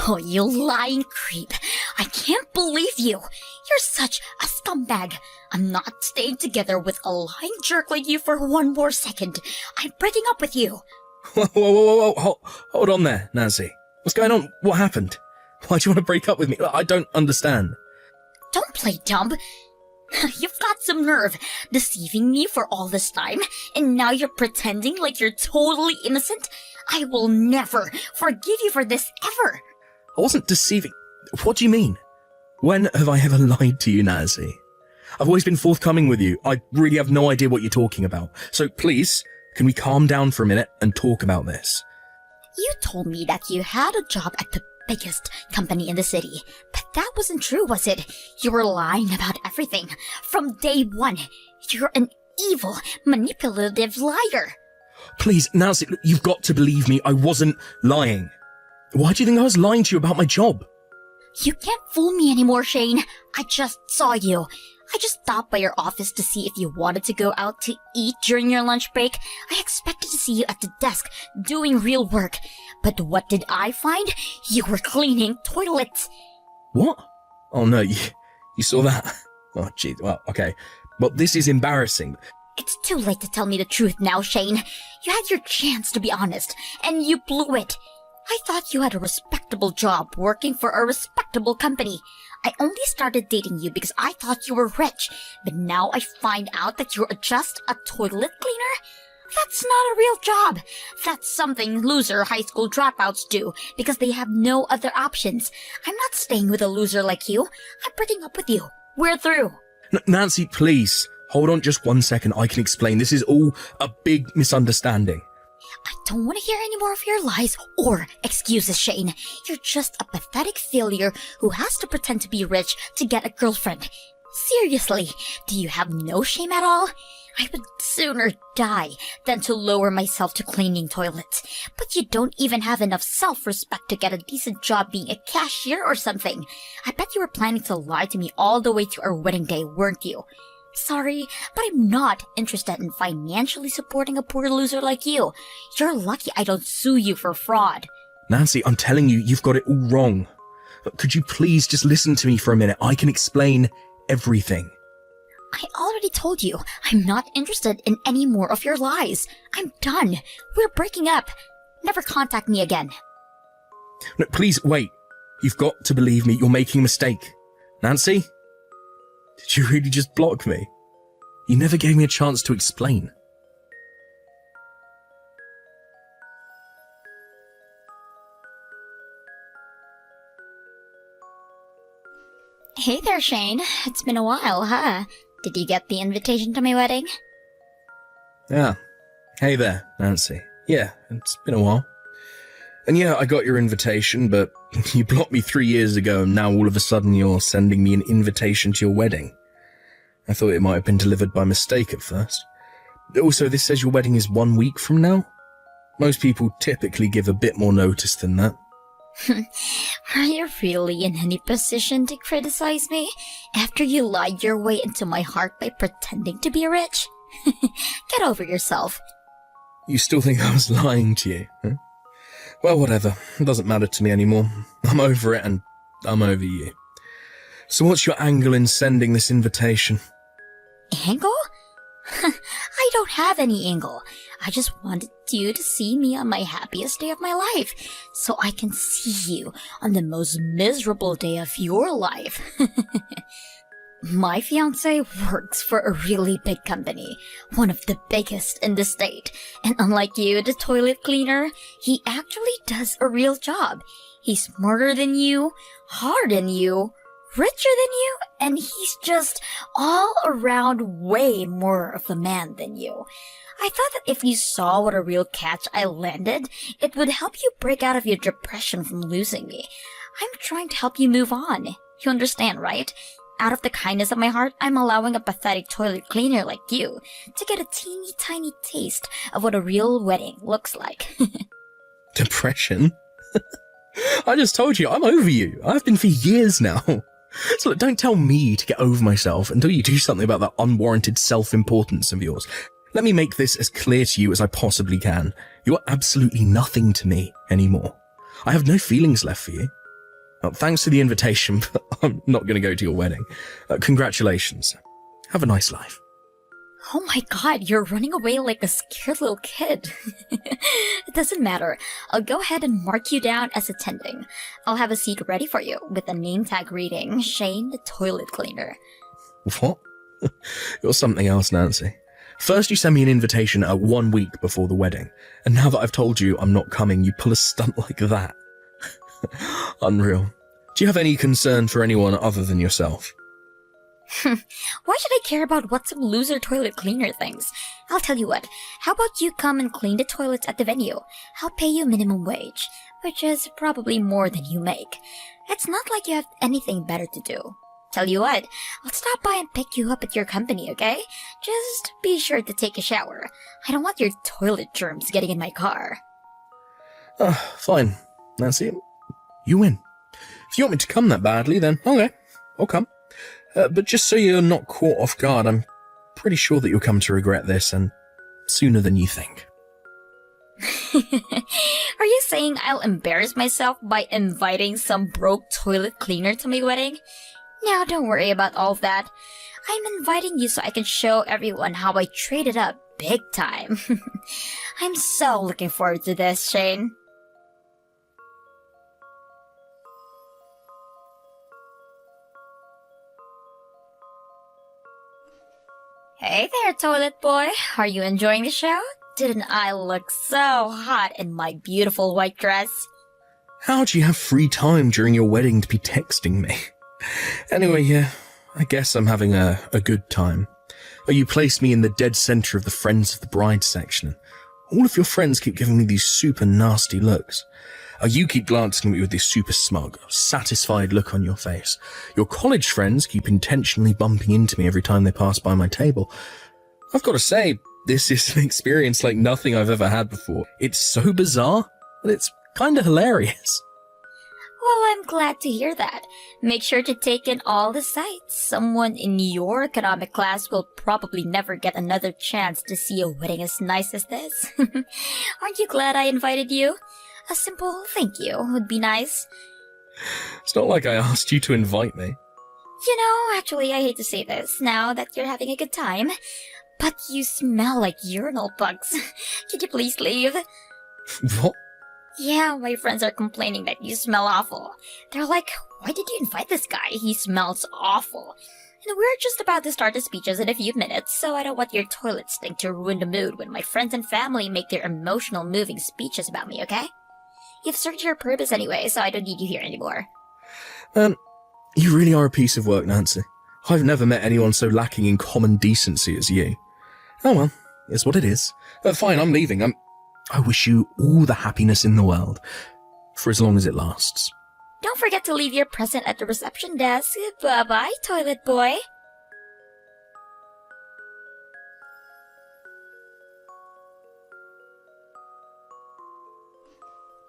Oh, you lying creep. I can't believe you. You're such a scumbag. I'm not staying together with a lying jerk like you for one more second. I'm breaking up with you. Whoa. Hold on there, Nancy. What's going on? What happened? Why do you want to break up with me? I don't understand. Don't play dumb. You've got some nerve, deceiving me for all this time, and now you're pretending like you're totally innocent? I will never forgive you for this, ever. I wasn't deceiving. What do you mean? When have I ever lied to you, Nancy? I've always been forthcoming with you. I really have no idea what you're talking about. So please, can we calm down for a minute and talk about this? You told me that you had a job at the biggest company in the city, but that wasn't true, was it? You were lying about everything. From day one, you're an evil, manipulative liar. Please, Nancy, you've got to believe me. I wasn't lying. Why do you think I was lying to you about my job? You can't fool me anymore, Shane. I just saw you. I just stopped by your office to see if you wanted to go out to eat during your lunch break. I expected to see you at the desk doing real work. But what did I find? You were cleaning toilets. What? Oh no, you saw that? Oh gee, well, okay. Well, this is embarrassing. It's too late to tell me the truth now, Shane. You had your chance to be honest, and you blew it. I thought you had a respectable job working for a respectable company. I only started dating you because I thought you were rich, but now I find out that you're just a toilet cleaner? That's not a real job. That's something loser high school dropouts do because they have no other options. I'm not staying with a loser like you. I'm breaking up with you. We're through. Nancy, please. Hold on just 1 second. I can explain. This is all a big misunderstanding. I don't want to hear any more of your lies or excuses, Shane. You're just a pathetic failure who has to pretend to be rich to get a girlfriend. Seriously, do you have no shame at all? I would sooner die than to lower myself to cleaning toilets. But you don't even have enough self-respect to get a decent job being a cashier or something. I bet you were planning to lie to me all the way to our wedding day, weren't you? Sorry, but I'm not interested in financially supporting a poor loser like you. You're lucky I don't sue you for fraud. Nancy, I'm telling you, you've got it all wrong. Could you please just listen to me for a minute? I can explain everything. I already told you, I'm not interested in any more of your lies. I'm done. We're breaking up. Never contact me again. No, please, wait. You've got to believe me. You're making a mistake. Nancy? Did you really just block me? You never gave me a chance to explain. Hey there, Shane. It's been a while, huh? Did you get the invitation to my wedding? Yeah. Hey there, Nancy. Yeah, it's been a while. And yeah, I got your invitation, but you blocked me 3 years ago, and now all of a sudden you're sending me an invitation to your wedding. I thought it might have been delivered by mistake at first. Also, this says your wedding is 1 week from now. Most people typically give a bit more notice than that. Are you really in any position to criticize me after you lied your way into my heart by pretending to be rich? Get over yourself. You still think I was lying to you, huh? Well, whatever. It doesn't matter to me anymore. I'm over it and I'm over you. So what's your angle in sending this invitation? Angle? I don't have any angle. I just wanted you to see me on my happiest day of my life, so I can see you on the most miserable day of your life. My fiancé works for a really big company, one of the biggest in the state, and unlike you, the toilet cleaner, he actually does a real job. He's smarter than you, harder than you, richer than you, and he's just all around way more of a man than you. I thought that if you saw what a real catch I landed, it would help you break out of your depression from losing me. I'm trying to help you move on. You understand, right? Out of the kindness of my heart, I'm allowing a pathetic toilet cleaner like you to get a teeny tiny taste of what a real wedding looks like. Depression? I just told you, I'm over you. I've been for years now. So look, don't tell me to get over myself until you do something about that unwarranted self-importance of yours. Let me make this as clear to you as I possibly can. You're absolutely nothing to me anymore. I have no feelings left for you. Thanks for the invitation, but I'm not going to go to your wedding. Congratulations. Have a nice life. Oh my god, you're running away like a scared little kid. It doesn't matter. I'll go ahead and mark you down as attending. I'll have a seat ready for you with a name tag reading Shane the Toilet Cleaner. What? You're something else, Nancy. First you send me an invitation 1 week before the wedding, and now that I've told you I'm not coming, you pull a stunt like that. Unreal. Do you have any concern for anyone other than yourself? Why should I care about what some loser toilet cleaner thinks? I'll tell you what, how about you come and clean the toilets at the venue? I'll pay you minimum wage, which is probably more than you make. It's not like you have anything better to do. Tell you what, I'll stop by and pick you up at your company, okay? Just be sure to take a shower. I don't want your toilet germs getting in my car. Fine, Nancy. You win. If you want me to come that badly, then okay, I'll come. But just so you're not caught off guard, I'm pretty sure that you'll come to regret this, and sooner than you think. Are you saying I'll embarrass myself by inviting some broke toilet cleaner to my wedding? Now, don't worry about all of that. I'm inviting you so I can show everyone how I traded up big time. I'm so looking forward to this, Shane. Hey there, toilet boy. Are you enjoying the show? Didn't I look so hot in my beautiful white dress? How do you have free time during your wedding to be texting me? Anyway, yeah, I guess I'm having a good time. You placed me in the dead center of the Friends of the Bride section. All of your friends keep giving me these super nasty looks. You keep glancing at me with this super smug, satisfied look on your face. Your college friends keep intentionally bumping into me every time they pass by my table. I've got to say, this is an experience like nothing I've ever had before. It's so bizarre, but it's kind of hilarious. Well, I'm glad to hear that. Make sure to take in all the sights. Someone in your economic class will probably never get another chance to see a wedding as nice as this. Aren't you glad I invited you? A simple thank you would be nice. It's not like I asked you to invite me. You know, actually, I hate to say this now that you're having a good time, but you smell like urinal bugs. Could you please leave? What? Yeah, my friends are complaining that you smell awful. They're like, why did you invite this guy? He smells awful. And we're just about to start the speeches in a few minutes, so I don't want your toilet stink to ruin the mood when my friends and family make their emotional, moving speeches about me, okay? You've served your purpose anyway, so I don't need you here anymore. You really are a piece of work, Nancy. I've never met anyone so lacking in common decency as you. Oh well, it's what it is. Fine, I'm leaving. I wish you all the happiness in the world, for as long as it lasts. Don't forget to leave your present at the reception desk. Bye-bye, toilet boy.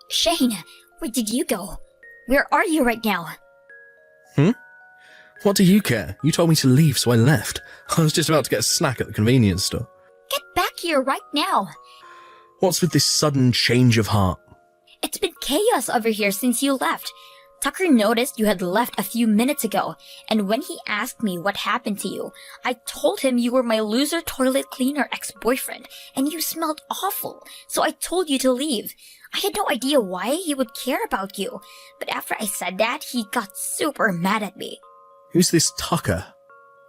Shane, where did you go? Where are you right now? What do you care? You told me to leave, so I left. I was just about to get a snack at the convenience store. Get back here right now. What's with this sudden change of heart? It's been chaos over here since you left. Tucker noticed you had left a few minutes ago, and when he asked me what happened to you, I told him you were my loser toilet cleaner ex-boyfriend, and you smelled awful, so I told you to leave. I had no idea why he would care about you, but after I said that, he got super mad at me. Who's this Tucker?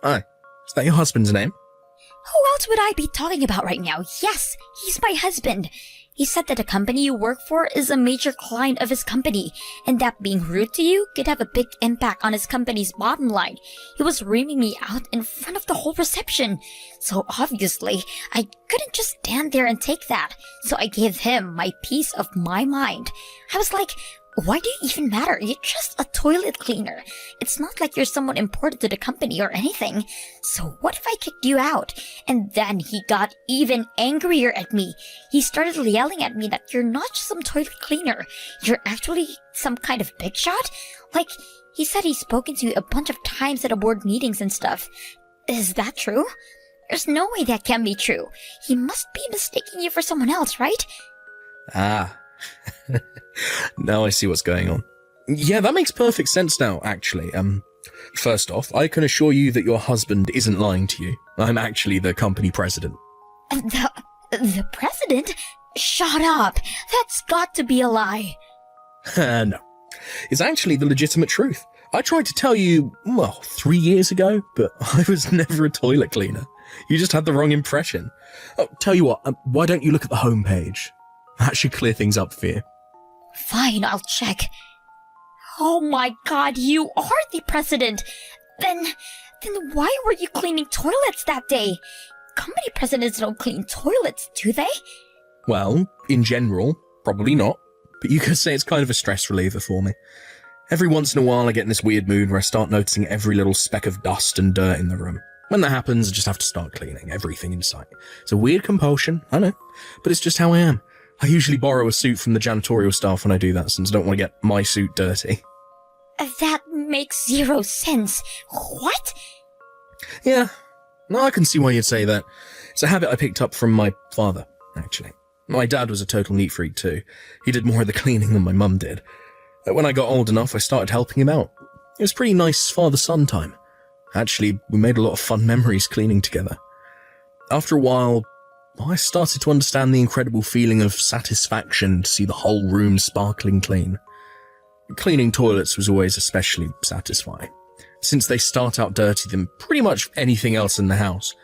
Oh, is that your husband's name? Who else would I be talking about right now? Yes, he's my husband. He said that the company you work for is a major client of his company, and that being rude to you could have a big impact on his company's bottom line. He was reaming me out in front of the whole reception. So obviously, I couldn't just stand there and take that. So I gave him my piece of my mind. I was like, why do you even matter? You're just a toilet cleaner. It's not like you're someone important to the company or anything. So what if I kicked you out? And then he got even angrier at me. He started yelling at me that you're not just some toilet cleaner. You're actually some kind of big shot? Like, he said he's spoken to you a bunch of times at board meetings and stuff. Is that true? There's no way that can be true. He must be mistaking you for someone else, right? Ah. Now I see what's going on. Yeah, that makes perfect sense now, actually. First off, I can assure you that your husband isn't lying to you. I'm actually the company president. The president? Shut up. That's got to be a lie. No. It's actually the legitimate truth. I tried to tell you, 3 years ago, but I was never a toilet cleaner. You just had the wrong impression. Oh, tell you what, why don't you look at the homepage? That should clear things up for you. Fine, I'll check. Oh my god, you are the president! Then why were you cleaning toilets that day? Company presidents don't clean toilets, do they? Well, in general, probably not. But you could say it's kind of a stress reliever for me. Every once in a while I get in this weird mood where I start noticing every little speck of dust and dirt in the room. When that happens, I just have to start cleaning everything in sight. It's a weird compulsion, I know, but it's just how I am. I usually borrow a suit from the janitorial staff when I do that, since I don't want to get my suit dirty. That makes zero sense. What? Yeah, no, I can see why you'd say that. It's a habit I picked up from my father, actually. My dad was a total neat freak too. He did more of the cleaning than my mum did. When I got old enough, I started helping him out. It was pretty nice father-son time. Actually, we made a lot of fun memories cleaning together. After a while, I started to understand the incredible feeling of satisfaction to see the whole room sparkling clean. Cleaning toilets was always especially satisfying, since they start out dirtier than pretty much anything else in the house.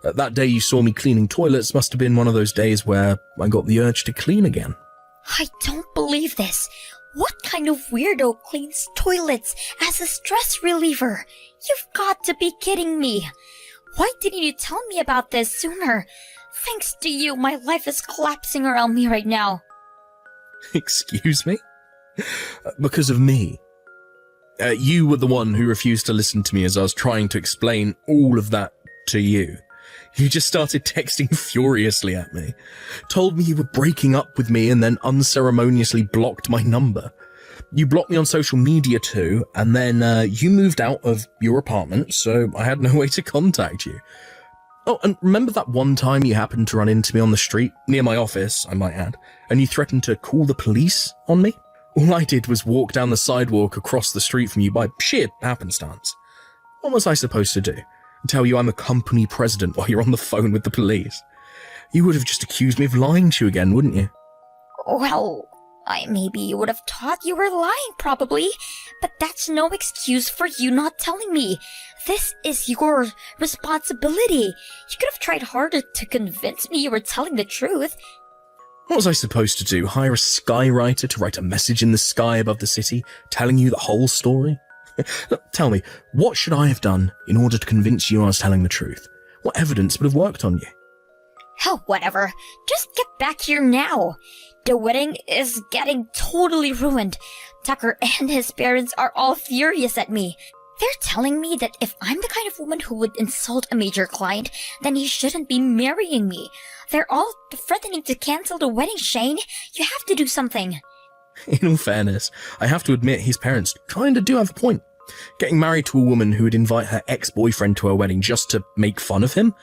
That day you saw me cleaning toilets must have been one of those days where I got the urge to clean again. I don't believe this. What kind of weirdo cleans toilets as a stress reliever? You've got to be kidding me. Why didn't you tell me about this sooner? Thanks to you, my life is collapsing around me right now. Excuse me? Because of me. You were the one who refused to listen to me as I was trying to explain all of that to you. You just started texting furiously at me, told me you were breaking up with me, and then unceremoniously blocked my number. You blocked me on social media too, and then you moved out of your apartment, so I had no way to contact you. Oh, and remember that one time you happened to run into me on the street, near my office, I might add, and you threatened to call the police on me? All I did was walk down the sidewalk across the street from you by sheer happenstance. What was I supposed to do? Tell you I'm a company president while you're on the phone with the police? You would have just accused me of lying to you again, wouldn't you? Well, maybe you would have thought you were lying, probably, but that's no excuse for you not telling me. This is your responsibility. You could have tried harder to convince me you were telling the truth. What was I supposed to do? Hire a skywriter to write a message in the sky above the city, telling you the whole story? Tell me, what should I have done in order to convince you I was telling the truth? What evidence would have worked on you? Hell, whatever. Just get back here now. The wedding is getting totally ruined. Tucker and his parents are all furious at me. They're telling me that if I'm the kind of woman who would insult a major client, then he shouldn't be marrying me. They're all threatening to cancel the wedding, Shane. You have to do something. In all fairness, I have to admit his parents kinda do have a point. Getting married to a woman who would invite her ex-boyfriend to her wedding just to make fun of him?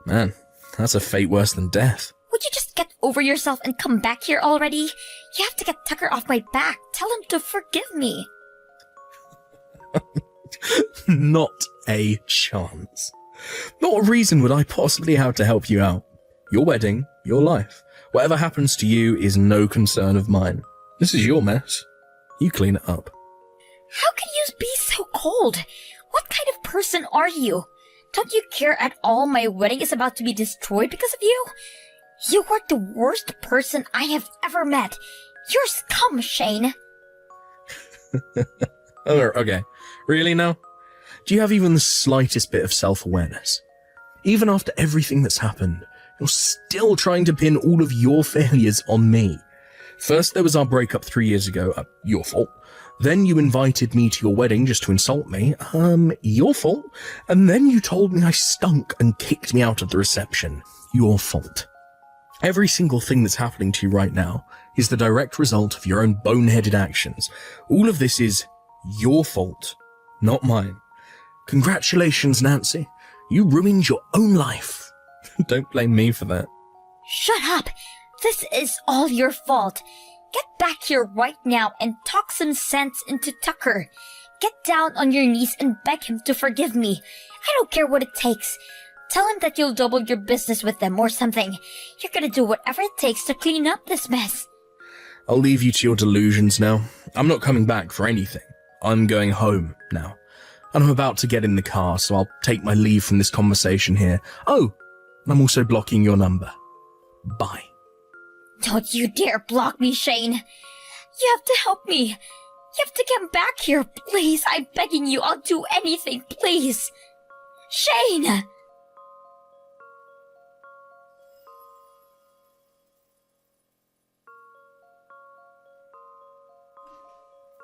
Man, that's a fate worse than death. Would you just get over yourself and come back here already? You have to get Tucker off my back. Tell him to forgive me. Not a chance. Not a reason would I possibly have to help you out. Your wedding, your life. Whatever happens to you is no concern of mine. This is your mess. You clean it up. How can you be so cold? What kind of person are you? Don't you care at all my wedding is about to be destroyed because of you? You are the worst person I have ever met. You're scum, Shane. Oh, okay. Really now? Do you have even the slightest bit of self-awareness? Even after everything that's happened, you're still trying to pin all of your failures on me. First, there was our breakup 3 years ago. Your fault. Then you invited me to your wedding just to insult me. Your fault. And then you told me I stunk and kicked me out of the reception. Your fault. Every single thing that's happening to you right now is the direct result of your own boneheaded actions. All of this is your fault, not mine. Congratulations, Nancy. You ruined your own life. Don't blame me for that. Shut up. This is all your fault. Get back here right now and talk some sense into Tucker. Get down on your knees and beg him to forgive me. I don't care what it takes. Tell him that you'll double your business with them or something. You're gonna do whatever it takes to clean up this mess. I'll leave you to your delusions now. I'm not coming back for anything. I'm going home now. And I'm about to get in the car, so I'll take my leave from this conversation here. Oh, and I'm also blocking your number. Bye. Don't you dare block me, Shane. You have to help me. You have to come back here, please. I'm begging you. I'll do anything, please. Shane!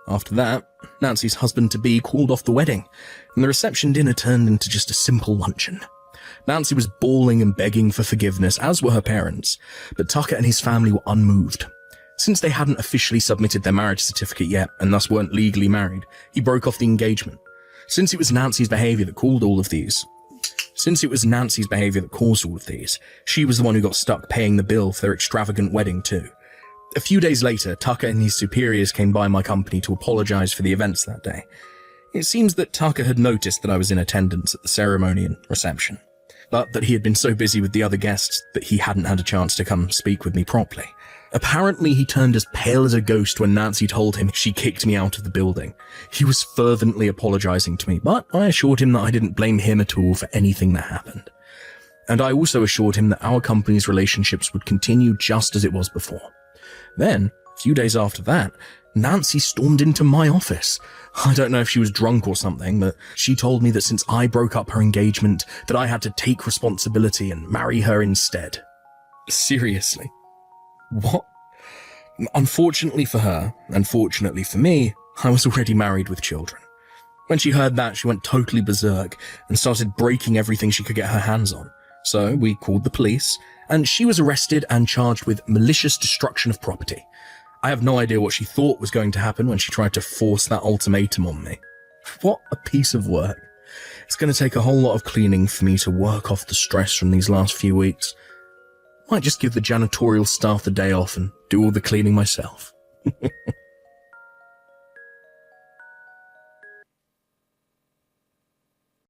After that, Nancy's husband-to-be called off the wedding, and the reception dinner turned into just a simple luncheon. Nancy was bawling and begging for forgiveness, as were her parents, but Tucker and his family were unmoved. Since they hadn't officially submitted their marriage certificate yet, and thus weren't legally married, he broke off the engagement. Since it was Nancy's behaviour that caused all of these, she was the one who got stuck paying the bill for their extravagant wedding too. A few days later, Tucker and his superiors came by my company to apologise for the events that day. It seems that Tucker had noticed that I was in attendance at the ceremony and reception, but that he had been so busy with the other guests that he hadn't had a chance to come speak with me properly. Apparently, he turned as pale as a ghost when Nancy told him she kicked me out of the building. He was fervently apologising to me, but I assured him that I didn't blame him at all for anything that happened. And I also assured him that our company's relationships would continue just as it was before. Then, a few days after that, Nancy stormed into my office. I don't know if she was drunk or something, but she told me that since I broke up her engagement, that I had to take responsibility and marry her instead. Seriously? What? Unfortunately for her, and fortunately for me, I was already married with children. When she heard that, she went totally berserk and started breaking everything she could get her hands on. So we called the police, and she was arrested and charged with malicious destruction of property. I have no idea what she thought was going to happen when she tried to force that ultimatum on me. What a piece of work. It's going to take a whole lot of cleaning for me to work off the stress from these last few weeks. Might just give the janitorial staff the day off and do all the cleaning myself.